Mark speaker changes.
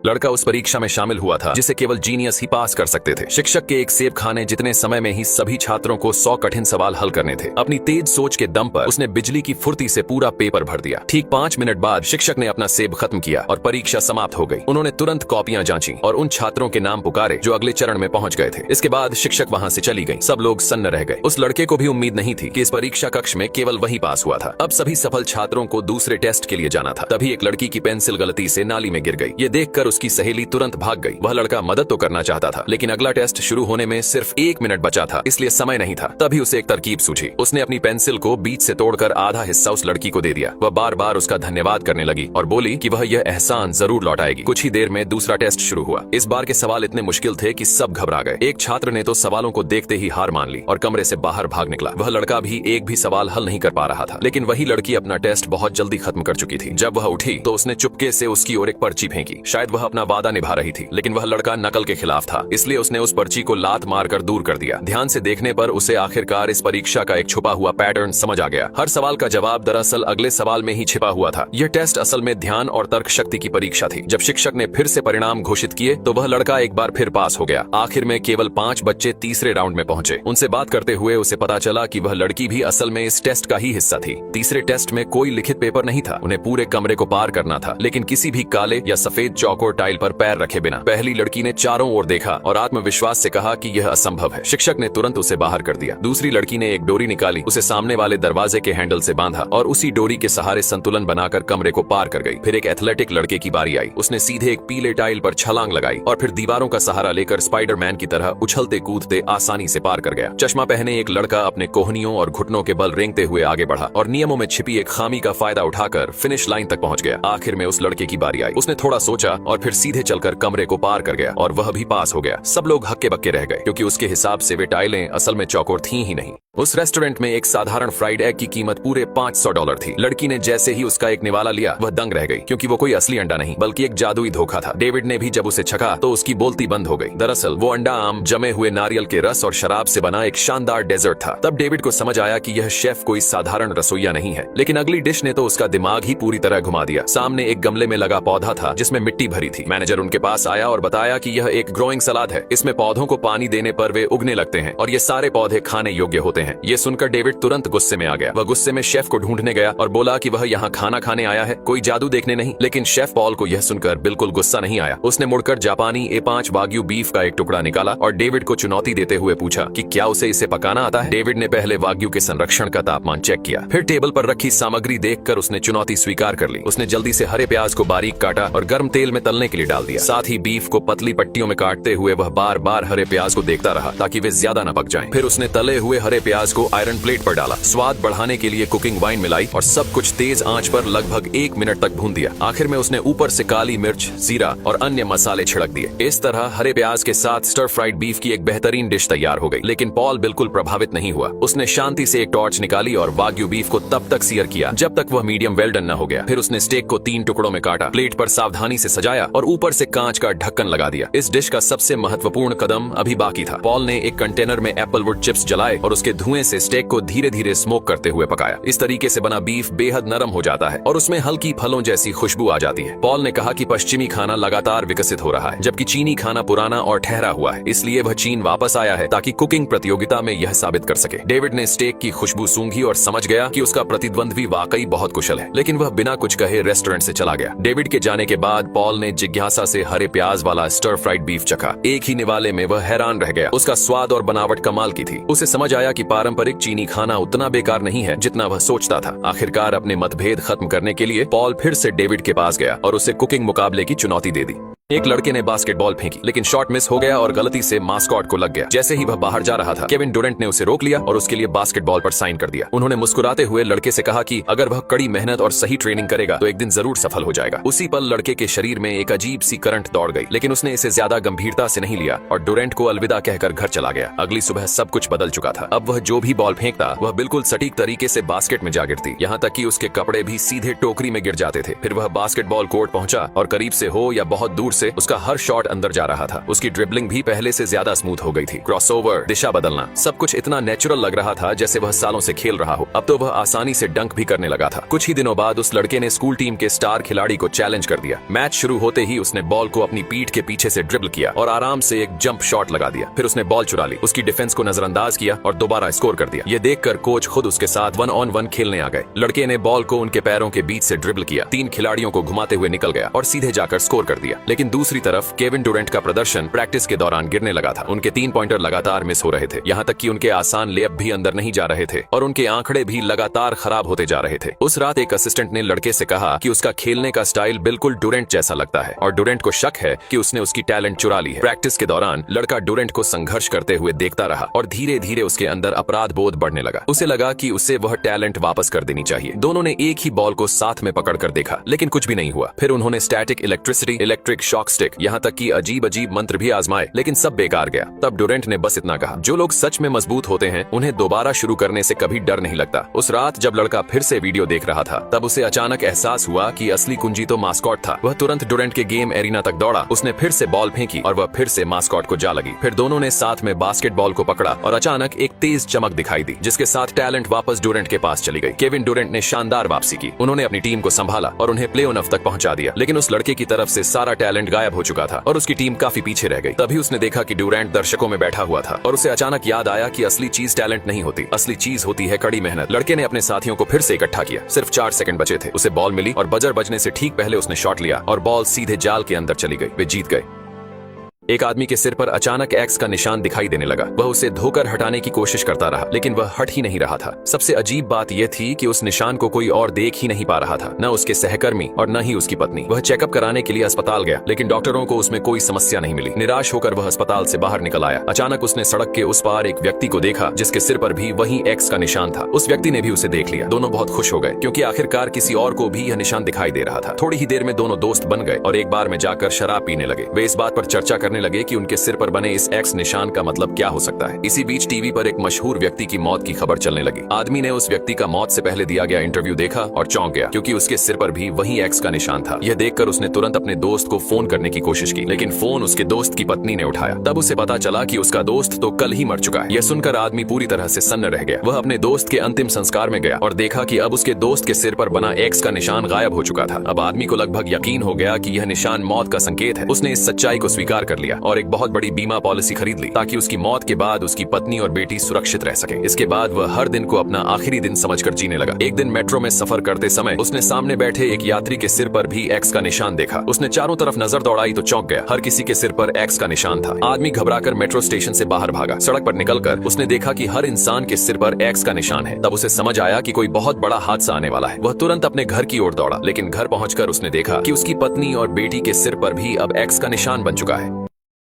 Speaker 1: लड़का उस परीक्षा में शामिल हुआ था जिसे केवल जीनियस ही पास कर सकते थे। शिक्षक के एक सेब खाने जितने समय में ही सभी छात्रों को 100 कठिन सवाल हल करने थे। अपनी तेज सोच के दम पर उसने बिजली की फुर्ती से पूरा पेपर भर दिया। ठीक 5 मिनट बाद शिक्षक ने अपना सेब खत्म किया और परीक्षा समाप्त हो गई। उन्होंने तुरंत कॉपियां जांची और उन छात्रों के नाम पुकारे जो अगले चरण में पहुंच गए थे। इसके बाद शिक्षक वहां से चली गई। सब लोग सन्न रह गए। उस लड़के को भी उम्मीद नहीं थी कि इस परीक्षा कक्ष में केवल वही पास हुआ था। अब सभी सफल छात्रों को दूसरे टेस्ट के लिए जाना था। तभी एक लड़की की पेंसिल गलती से नाली में गिर गई। ये देखकर उसकी सहेली तुरंत भाग गई। वह लड़का मदद तो करना चाहता था, लेकिन अगला टेस्ट शुरू होने में सिर्फ 1 मिनट बचा था, इसलिए समय नहीं था। तभी उसे एक तरकीब सूझी। उसने अपनी पेंसिल को बीच से तोड़कर आधा हिस्सा उस लड़की को दे दिया। वह बार बार उसका धन्यवाद करने लगी और बोली कि वह यह एहसान जरूर लौटाएगी। कुछ ही देर में दूसरा टेस्ट शुरू हुआ। इस बार के सवाल इतने मुश्किल थे कि सब घबरा गए। एक छात्र ने तो सवालों को देखते ही हार मान ली और कमरे से बाहर भाग निकला। वह लड़का भी एक भी सवाल हल नहीं कर पा रहा था, लेकिन वही लड़की अपना टेस्ट बहुत जल्दी खत्म कर चुकी थी। जब वह उठी तो उसने चुपके से उसकी ओर एक पर्ची फेंकी। शायद वह अपना वादा निभा रही थी, लेकिन वह लड़का नकल के खिलाफ था, इसलिए उसने उस पर्ची को लात मारकर दूर कर दिया। ध्यान से देखने पर उसे आखिरकार इस परीक्षा का एक छुपा हुआ पैटर्न समझ आ गया। हर सवाल का जवाब दरअसल अगले सवाल में ही छिपा हुआ था। यह टेस्ट असल में ध्यान और तर्क शक्ति की परीक्षा थी। जब शिक्षक ने फिर से परिणाम घोषित किए तो वह लड़का एक बार फिर पास हो गया। आखिर में केवल 5 बच्चे तीसरे राउंड में पहुंचे। उनसे बात करते हुए उसे पता चला कि वह लड़की भी असल में इस टेस्ट का ही हिस्सा थी। तीसरे टेस्ट में कोई लिखित पेपर नहीं था। उन्हें पूरे कमरे को पार करना था, लेकिन किसी भी काले या सफेद चौक और टाइल पर पैर रखे बिना। पहली लड़की ने चारों ओर देखा और आत्मविश्वास से कहा कि यह असंभव है। शिक्षक ने तुरंत उसे बाहर कर दिया। दूसरी लड़की ने एक डोरी निकाली, उसे सामने वाले दरवाजे के हैंडल से बांधा और उसी डोरी के सहारे संतुलन बनाकर कमरे को पार कर गई। फिर एक एथलेटिक लड़के की बारी आई। उसने सीधे एक पीले टाइल पर छलांग लगाई और फिर दीवारों का सहारा लेकर स्पाइडरमैन की तरह उछलते कूदते आसानी से पार कर गया। चश्मा पहने एक लड़का अपने कोहनियों और घुटनों के बल रेंगते हुए आगे बढ़ा और नियमों में छिपी एक खामी का फायदा उठाकर फिनिश लाइन तक पहुंच गया। आखिर में उस लड़के की बारी आई। उसने थोड़ा सोचा और फिर सीधे चलकर कमरे को पार कर गया और वह भी पास हो गया। सब लोग हक्के बक्के रह गए, क्योंकि उसके हिसाब से वे टाइलें असल में चौकोर थी ही नहीं। उस रेस्टोरेंट में एक साधारण फ्राइड एग की कीमत पूरे $500 थी। लड़की ने जैसे ही उसका एक निवाला लिया, वह दंग रह गई, क्योंकि वो कोई असली अंडा नहीं बल्कि एक जादुई धोखा था। डेविड ने भी जब उसे छका तो उसकी बोलती बंद हो गई। दरअसल वो अंडा आम, जमे हुए नारियल के रस और शराब से बना एक शानदार डेजर्ट था। तब डेविड को समझ आया कि यह शेफ कोई साधारण रसोइया नहीं है। लेकिन अगली डिश ने तो उसका दिमाग ही पूरी तरह घुमा दिया। सामने एक गमले में लगा पौधा था जिसमें मिट्टी भरी थी। मैनेजर उनके पास आया और बताया कि यह एक ग्रोइंग सलाद है। इसमें पौधों को पानी देने पर वे उगने लगते हैं और ये सारे पौधे खाने योग्य होते हैं। ये सुनकर डेविड तुरंत गुस्से में आ गया। वह गुस्से में शेफ को ढूंढने गया और बोला कि वह यहाँ खाना खाने आया है, कोई जादू देखने नहीं। लेकिन शेफ पॉल को यह सुनकर बिल्कुल गुस्सा नहीं आया। उसने मुड़कर जापानी A5 वाग्यू बीफ का एक टुकड़ा निकाला और डेविड को चुनौती देते हुए पूछा कि क्या उसे इसे पकाना आता है। डेविड ने पहले वाग्यू के संरक्षण का तापमान चेक किया, फिर टेबल पर रखी सामग्री देखकर उसने चुनौती स्वीकार कर ली। उसने जल्दी से हरे प्याज को बारीक काटा और गर्म तेल में तलने के लिए डाल दिया। साथ ही बीफ को पतली पट्टियों में काटते हुए वह बार बार हरे प्याज को देखता रहा ताकि वे ज्यादा न पक जाएं। फिर उसने तले हुए हरे प्याज को आयरन प्लेट पर डाला, स्वाद बढ़ाने के लिए कुकिंग वाइन मिलाई और सब कुछ तेज आंच पर लगभग 1 मिनट तक भून दिया। आखिर में उसने ऊपर से काली मिर्च, जीरा और अन्य मसाले छिड़क दिए। इस तरह हरे प्याज के साथ स्टर फ्राइड बीफ की एक बेहतरीन डिश तैयार हो गई। लेकिन पॉल बिल्कुल प्रभावित नहीं हुआ। उसने शांति से एक टॉर्च निकाली और वाग्यू बीफ को तब तक सीयर किया जब तक वह मीडियम वेल डन न हो गया। फिर उसने स्टेक को 3 टुकड़ों में काटा, प्लेट पर सावधानी से सजाया और ऊपर से कांच का ढक्कन लगा दिया। इस डिश का सबसे महत्वपूर्ण कदम अभी बाकी था। पॉल ने एक कंटेनर में एप्पलवुड चिप्स जलाए और उसके धुएं से स्टेक को धीरे धीरे स्मोक करते हुए पकाया। इस तरीके से बना बीफ बेहद नरम हो जाता है और उसमें हल्की फलों जैसी खुशबू आ जाती है। पॉल ने कहा कि पश्चिमी खाना लगातार विकसित हो रहा है, जबकि चीनी खाना पुराना और ठहरा हुआ है। इसलिए वह चीन वापस आया है ताकि कुकिंग प्रतियोगिता में यह साबित कर सके। डेविड ने स्टेक की खुशबू सूंघी और समझ गया कि उसका प्रतिद्वंद्वी वाकई बहुत कुशल है, लेकिन वह बिना कुछ कहे रेस्टोरेंट से चला गया। डेविड के जाने के बाद पॉल ने जिज्ञासा से हरे प्याज वाला स्टर फ्राइड बीफ चखा। एक ही निवाले में वह हैरान रह गया। उसका स्वाद और बनावट कमाल की थी। उसे समझ आया कि पारंपरिक चीनी खाना उतना बेकार नहीं है जितना वह सोचता था। आखिरकार अपने मतभेद खत्म करने के लिए पॉल फिर से डेविड के पास गया और उसे कुकिंग मुकाबले की चुनौती दे दी। एक लड़के ने बास्केटबॉल फेंकी, लेकिन शॉट मिस हो गया और गलती से मास्कॉट को लग गया। जैसे ही वह बाहर जा रहा था, केविन डुरेंट ने उसे रोक लिया और उसके लिए बास्केटबॉल पर साइन कर दिया। उन्होंने मुस्कुराते हुए लड़के से कहा कि अगर वह कड़ी मेहनत और सही ट्रेनिंग करेगा तो एक दिन जरूर सफल हो जाएगा। उसी पल लड़के के शरीर में एक अजीब सी करंट दौड़ गई, लेकिन उसने इसे ज्यादा गंभीरता से नहीं लिया और डुरेंट को अलविदा कहकर घर चला गया। अगली सुबह सब कुछ बदल चुका था। अब वह जो भी बॉल फेंकता वह बिल्कुल सटीक तरीके से बास्केट में जा गिरती, यहाँ तक कि उसके कपड़े भी सीधे टोकरी में गिर जाते थे। फिर वह बास्केटबॉल कोर्ट पहुंचा और करीब से हो या बहुत दूर से उसका हर शॉट अंदर जा रहा था। उसकी ड्रिबलिंग भी पहले से ज्यादा स्मूथ हो गई थी। क्रॉसओवर, दिशा बदलना, सब कुछ इतना नेचुरल लग रहा था जैसे वह सालों से खेल रहा हो। अब तो वह आसानी से डंक भी करने लगा था। कुछ ही दिनों बाद उस लड़के ने स्कूल टीम के स्टार खिलाड़ी को चैलेंज कर दिया। मैच शुरू होते ही उसने बॉल को अपनी पीठ के पीछे से ड्रिबल किया और आराम से एक जंप शॉट लगा दिया। फिर उसने बॉल चुरा ली, उसकी डिफेंस को नजरअंदाज किया और दोबारा स्कोर कर दिया। ये देखकर कोच खुद उसके साथ 1-on-1 खेलने आ गए। लड़के ने बॉल को उनके पैरों के बीच से ड्रिबल किया, 3 खिलाड़ियों को घुमाते हुए निकल गया और सीधे जाकर स्कोर कर दिया। लेकिन दूसरी तरफ केविन डुरेंट का प्रदर्शन प्रैक्टिस के दौरान गिरने लगा था। उनके 3 पॉइंटर लगातार मिस हो रहे थे, यहाँ तक कि उनके आसान लेअप भी अंदर नहीं जा रहे थे और उनके आंकड़े भी लगातार खराब होते जा रहे थे। उस रात एक असिस्टेंट ने लड़के से कहा कि उसका खेलने का स्टाइल बिल्कुल डुरेंट जैसा लगता है और डुरेंट को शक है कि उसने उसकी टैलेंट चुरा ली है। प्रैक्टिस के दौरान लड़का डुरेंट को संघर्ष करते हुए देखता रहा और धीरे धीरे उसके अंदर अपराध बोध बढ़ने लगा। उसे लगा कि उसे वह टैलेंट वापस कर देनी चाहिए। दोनों ने एक ही बॉल को साथ में पकड़कर देखा, लेकिन कुछ भी नहीं हुआ। फिर उन्होंने static electricity, electric shock stick, यहाँ तक कि अजीब अजीब मंत्र भी आजमाए, लेकिन सब बेकार गया। तब डुरेंट ने बस इतना कहा, जो लोग सच में मजबूत होते हैं उन्हें दोबारा शुरू करने से कभी डर नहीं लगता। उस रात जब लड़का फिर से वीडियो देख रहा था, तब उसे अचानक एहसास हुआ कि असली कुंजी तो मास्कॉट था। वह तुरंत डुरेंट के गेम एरिना तक दौड़ा, उसने फिर से बॉल फेंकी और वह फिर से मास्कॉट को जा लगी। फिर दोनों ने साथ में बास्केटबॉल को पकड़ा और अचानक एक तेज चमक दिखाई दी, जिसके साथ टैलेंट वापस डुरेंट के पास चली गई। केविन डुरेंट ने शानदार वापसी की, उन्होंने अपनी टीम को संभाला और उन्हें प्ले ऑफ तक पहुंचा दिया। लेकिन उस लड़के की तरफ से सारा टैलेंट गायब हो चुका था और उसकी टीम काफी पीछे रह गई। तभी उसने देखा कि डुरेंट दर्शकों में बैठा हुआ था और उसे अचानक याद आया कि असली चीज टैलेंट नहीं होती, असली चीज होती है कड़ी मेहनत। लड़के ने अपने साथियों को फिर से इकट्ठा किया। सिर्फ 4 सेकंड बचे थे, उसे बॉल मिली और बजर बजने से ठीक पहले उसने शॉट लिया और बॉल सीधे जाल के अंदर चली गई। वे जीत गए। एक आदमी के सिर पर अचानक एक्स का निशान दिखाई देने लगा। वह उसे धोकर हटाने की कोशिश करता रहा, लेकिन वह हट ही नहीं रहा था। सबसे अजीब बात यह थी कि उस निशान को कोई और देख ही नहीं पा रहा था, न उसके सहकर्मी और न ही उसकी पत्नी। वह चेकअप कराने के लिए अस्पताल गया, लेकिन डॉक्टरों को उसमें कोई समस्या नहीं मिली। निराश होकर वह अस्पताल से बाहर निकल आया। अचानक उसने सड़क के उस पार एक व्यक्ति को देखा जिसके सिर पर भी वही एक्स का निशान था। उस व्यक्ति ने भी उसे देख लिया। दोनों बहुत खुश हो गए, क्योंकि आखिरकार किसी और को भी यह निशान दिखाई दे रहा था। थोड़ी ही देर में दोनों दोस्त बन गए और एक बार में जाकर शराब पीने लगे। वे इस बात पर चर्चा करने लगे कि उनके सिर पर बने इस एक्स निशान का मतलब क्या हो सकता है। इसी बीच टीवी पर एक मशहूर व्यक्ति की मौत की खबर चलने लगी। आदमी ने उस व्यक्ति का मौत से पहले दिया गया इंटरव्यू देखा और चौंक गया, क्योंकि उसके सिर पर भी वही एक्स का निशान था। यह देखकर उसने तुरंत अपने दोस्त को फोन करने की कोशिश की, लेकिन फोन उसके दोस्त की पत्नी ने उठाया। तब उसे पता चला कि उसका दोस्त तो कल ही मर चुका है। यह सुनकर आदमी पूरी तरह से सन्न रह गया। वह अपने दोस्त के अंतिम संस्कार में गया और देखा कि अब उसके दोस्त के सिर पर बना एक्स का निशान गायब हो चुका था। अब आदमी को लगभग यकीन हो गया कि यह निशान मौत का संकेत है। उसने इस सच्चाई को स्वीकार कर लिया और एक बहुत बड़ी बीमा पॉलिसी खरीद ली, ताकि उसकी मौत के बाद उसकी पत्नी और बेटी सुरक्षित रह सके। इसके बाद वह हर दिन को अपना आखिरी दिन समझकर जीने लगा। एक दिन मेट्रो में सफर करते समय उसने सामने बैठे एक यात्री के सिर पर भी एक्स का निशान देखा। उसने चारों तरफ नजर दौड़ाई तो चौंक गया। हर किसी के सिर पर एक्स का निशान था। आदमी घबराकर मेट्रो स्टेशन से बाहर भागा। सड़क पर निकलकर उसने देखा कि हर इंसान के सिर पर एक्स का निशान है। तब उसे समझ आया कि कोई बहुत बड़ा हादसा आने वाला है। वह तुरंत अपने घर की ओर दौड़ा, लेकिन घर पहुंचकर उसने देखा कि उसकी पत्नी और बेटी के सिर पर भी अब एक्स का निशान बन चुका है।